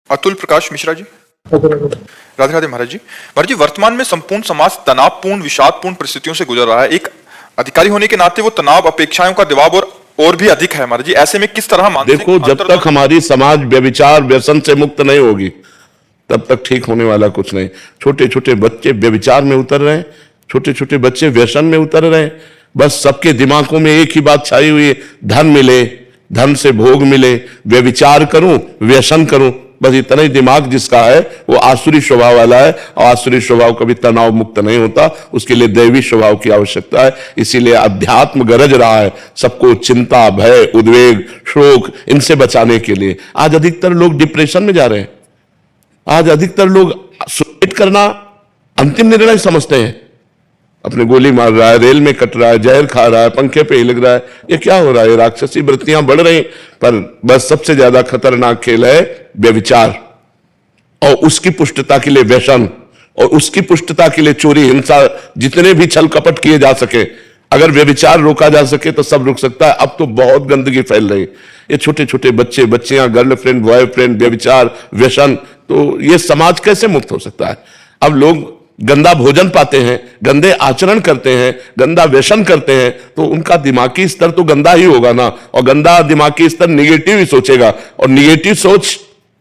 अतुल प्रकाश मिश्रा जी। राधे राधे महाराज जी। महाराज जी, वर्तमान में संपूर्ण समाज तनावपूर्ण विषादपूर्ण परिस्थितियों से गुजर रहा है। एक अधिकारी होने के नाते वो तनाव, अपेक्षाओं का दबाव और भी अधिक है। महाराज जी, ऐसे में किस तरह मानसिक देखो, जब तक हमारी समाज व्यभिचार व्यसन से मुक्त नहीं होगी तब तक ठीक होने वाला कुछ नहीं। छोटे छोटे बच्चे व्यभिचार में उतर रहे हैं, छोटे छोटे बच्चे व्यसन में उतर रहे हैं। बस सबके दिमागों में एक ही बात छाई हुई है, धन मिले, धन से भोग मिले, व्यभिचार करूं, व्यसन करूं। बस इतना ही दिमाग जिसका है वो आसुरी स्वभाव वाला है, और आसुरी स्वभाव कभी तनाव मुक्त नहीं होता। उसके लिए दैवी स्वभाव की आवश्यकता है। इसीलिए अध्यात्म गरज रहा है सबको चिंता, भय, उद्वेग, शोक इनसे बचाने के लिए। आज अधिकतर लोग डिप्रेशन में जा रहे हैं। आज अधिकतर लोग सुसाइड करना अंतिम निर्णय समझते हैं। अपने गोली मार रहा है, रेल में कट रहा है, जहर खा रहा है, पंखे पे ही लग रहा है। ये क्या हो रहा है? राक्षसी वृत्तियां बढ़ रही। पर बस सबसे ज्यादा खतरनाक खेल है व्यभिचार, और उसकी पुष्टता के लिए व्यसन, और उसकी पुष्टता के लिए चोरी, हिंसा, जितने भी छल कपट किए जा सके। अगर व्यभिचार रोका जा सके तो सब रुक सकता है। अब तो बहुत गंदगी फैल रही। ये छोटे छोटे बच्चे, बच्चियां, गर्लफ्रेंड, बॉयफ्रेंड, व्यभिचार, व्यसन, तो ये समाज कैसे मुक्त हो सकता है? अब लोग गंदा भोजन पाते हैं, गंदे आचरण करते हैं, गंदा व्यसन करते हैं, तो उनका दिमागी स्तर तो गंदा ही होगा ना। और गंदा दिमागी स्तर निगेटिव ही सोचेगा, और निगेटिव सोच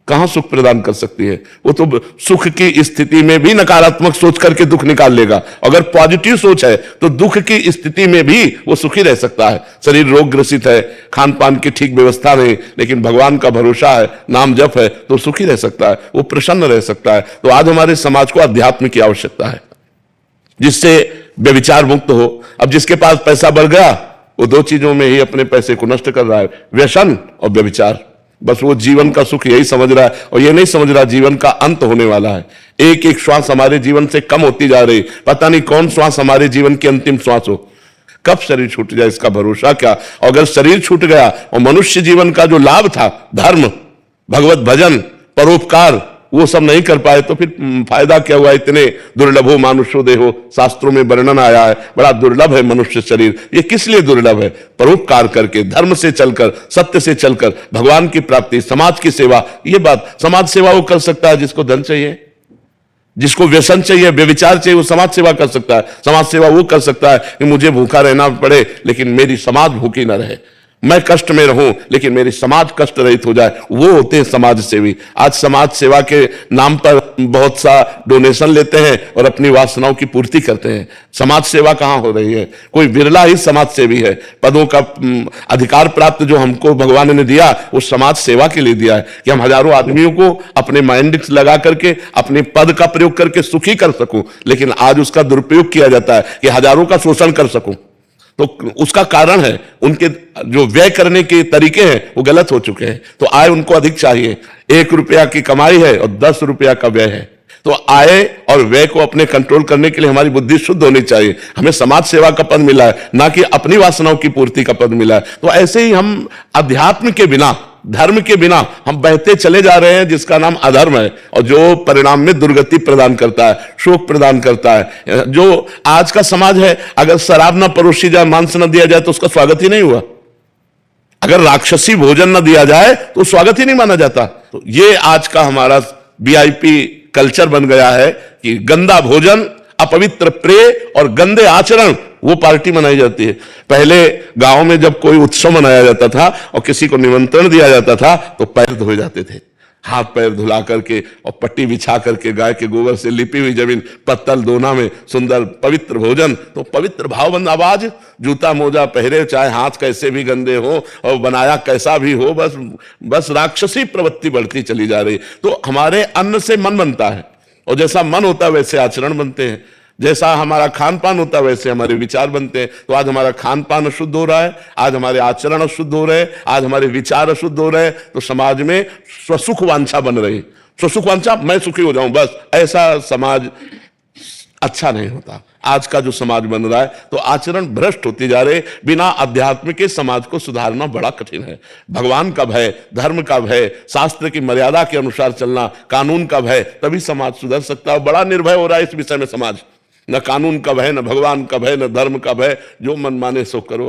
कहां सुख प्रदान कर सकती है? वो तो सुख की स्थिति में भी नकारात्मक सोच करके दुख निकाल लेगा। अगर पॉजिटिव सोच है तो दुख की स्थिति में भी वो सुखी रह सकता है। शरीर रोग ग्रसित है, खान पान की ठीक व्यवस्था नहीं, लेकिन भगवान का भरोसा है, नाम जप है, तो सुखी रह सकता है, वो प्रसन्न रह सकता है। तो आज हमारे समाज को अध्यात्म की आवश्यकता है, जिससे व्यभिचार मुक्त हो। अब जिसके पास पैसा बढ़ गया वो दो चीजों में ही अपने पैसे को नष्ट कर रहा है, व्यसन और व्यभिचार। बस वो जीवन का सुख यही समझ रहा है, और ये नहीं समझ रहा जीवन का अंत होने वाला है। एक एक श्वास हमारे जीवन से कम होती जा रही। पता नहीं कौन श्वास हमारे जीवन की अंतिम श्वास हो, कब शरीर छूट जाए इसका भरोसा क्या। अगर शरीर छूट गया और मनुष्य जीवन का जो लाभ था, धर्म, भगवत भजन, परोपकार, वो सब नहीं कर पाए तो फिर फायदा क्या हुआ? इतने दुर्लभो मानुषो देहो, शास्त्रों में वर्णन आया है, बड़ा दुर्लभ है मनुष्य शरीर। ये किस लिए दुर्लभ है? परोपकार करके, धर्म से चलकर, सत्य से चलकर, भगवान की प्राप्ति, समाज की सेवा। ये बात, समाज सेवा वो कर सकता है जिसको धन चाहिए, जिसको व्यसन चाहिए, व्यभिचार चाहिए, वो समाज सेवा कर सकता है। समाज सेवा वो कर सकता है कि मुझे भूखा रहना पड़े लेकिन मेरी समाज भूखी ना रहे, मैं कष्ट में रहूं लेकिन मेरी समाज कष्ट रहित हो जाए, वो होते हैं समाज सेवी। आज समाज सेवा के नाम पर बहुत सा डोनेशन लेते हैं और अपनी वासनाओं की पूर्ति करते हैं। समाज सेवा कहां हो रही है? कोई बिरला ही समाज सेवी है। पदों का अधिकार प्राप्त जो हमको भगवान ने दिया वो समाज सेवा के लिए दिया है, कि हम हजारों आदमियों को अपने माइंड लगा करके, अपने पद का प्रयोग करके सुखी कर सकूं। लेकिन आज उसका दुरुपयोग किया जाता है कि हजारों का शोषण कर सकूं। तो उसका कारण है उनके जो व्यय करने के तरीके हैं वो गलत हो चुके हैं। तो आय उनको अधिक चाहिए। 1 रुपया की कमाई है और 10 रुपया का व्यय है, तो आय और व्यय को अपने कंट्रोल करने के लिए हमारी बुद्धि शुद्ध होनी चाहिए। हमें समाज सेवा का पद मिला है, ना कि अपनी वासनाओं की पूर्ति का पद मिला है। तो ऐसे ही हम अध्यात्म के बिना, धर्म के बिना हम बहते चले जा रहे हैं, जिसका नाम अधर्म है, और जो परिणाम में दुर्गति प्रदान करता है, शोक प्रदान करता है। जो आज का समाज है, अगर शराब ना परोसी जाए, मांस न दिया जाए तो उसका स्वागत ही नहीं हुआ। अगर राक्षसी भोजन न दिया जाए तो स्वागत ही नहीं माना जाता। तो ये आज का हमारा VIP कल्चर बन गया है कि गंदा भोजन, अपवित्र प्रेय और गंदे आचरण, वो पार्टी मनाई जाती है। पहले गांव में जब कोई उत्सव मनाया जाता था और किसी को निमंत्रण दिया जाता था तो पैर धोए जाते थे, हाथ पैर धुला करके, और पट्टी बिछा करके, गाय के गोबर से लिपी हुई जमीन, पत्तल दोना में सुंदर पवित्र भोजन। तो पवित्र भावबंद आवाज, जूता मोजा पहरे, चाहे हाथ कैसे भी गंदे हो और बनाया कैसा भी हो, बस राक्षसी प्रवृत्ति बढ़ती चली जा रही। तो हमारे अन्न से मन बनता है, और जैसा मन होता है वैसे आचरण बनते हैं, जैसा हमारा खान पान होता है वैसे हमारे विचार बनते हैं। तो आज हमारा खान पान अशुद्ध हो रहा है, आज हमारे आचरण अशुद्ध हो रहे हैं, आज हमारे विचार अशुद्ध हो रहे हैं। तो समाज में स्वसुख वांछा बन रही, स्वसुख वांछा, मैं सुखी हो जाऊं बस, ऐसा समाज अच्छा नहीं होता। आज का जो समाज बन रहा है तो आचरण भ्रष्ट होती जा रहे। बिना अध्यात्म के समाज को सुधारना बड़ा कठिन है। भगवान का भय, धर्म का भय, शास्त्र की मर्यादा के अनुसार चलना, कानून का भय, तभी समाज सुधर सकता है। बड़ा निर्भय हो रहा है इस विषय में समाज। न कानून का भय, न भगवान का भय, न धर्म का भय, जो मन माने सो करो।